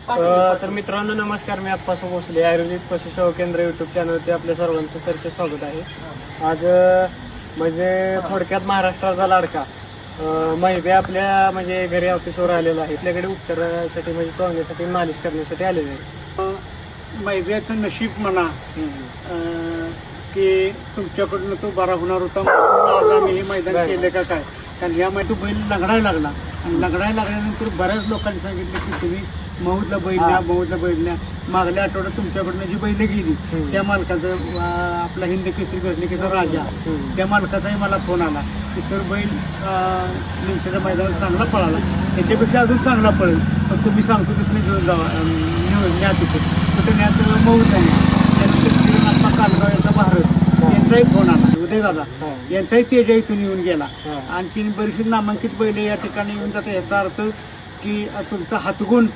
तर मित्रांनो नमस्कार, मी आप्पासाहेब भोसले, आयुर्वेदिक पशु सेवा केंद्र युट्यूब चॅनलवरती आपल्या सर्वांचं सरसे स्वागत आहे. आज म्हणजे थोडक्यात महाराष्ट्राचा लाडका महिबे आपल्या म्हणजे घरी ऑफिसवर आलेला आहे. आपल्याकडे उपचारासाठी म्हणजे चोळण्यासाठी मालिश करण्यासाठी आलेले आहे. महिब्याचं नशीब म्हणा की तुमच्याकडनं तो बरा होणार होता म्हणून आज आम्ही हे मैदान केलं का काय. कारण यामध्ये तो बैल लंगडायला लागला आणि लंगडायला लागल्यानंतर बऱ्याच लोकांनी सांगितलं की तुम्ही महूदला बैल न्या, महूदला बैल न्या. मागल्या आठवड्यात तुमच्याकडनं जी बैल गेली त्या मालकाचं आपला हिंद केसरी गजनिकेचा राजा त्या मालकाचाही मला फोन आला की सर बैल लिंचच्या मैदानात चांगला पळाला, त्याच्यापेक्षा अजून चांगला पळेल, पण तुम्ही सांगतो तिथून घेऊन जावा न्या तिथे न्यात महूद आहे. त्यानंतर आप्पा कालगाव यांचा भारत यांचाही फोन आला, उदय दादा यांचाही तेजा इथून येऊन गेला. आणखी बरीचशी नामांकित बैल या ठिकाणी येऊन जाते. याचा अर्थ की तुमचा हातगुण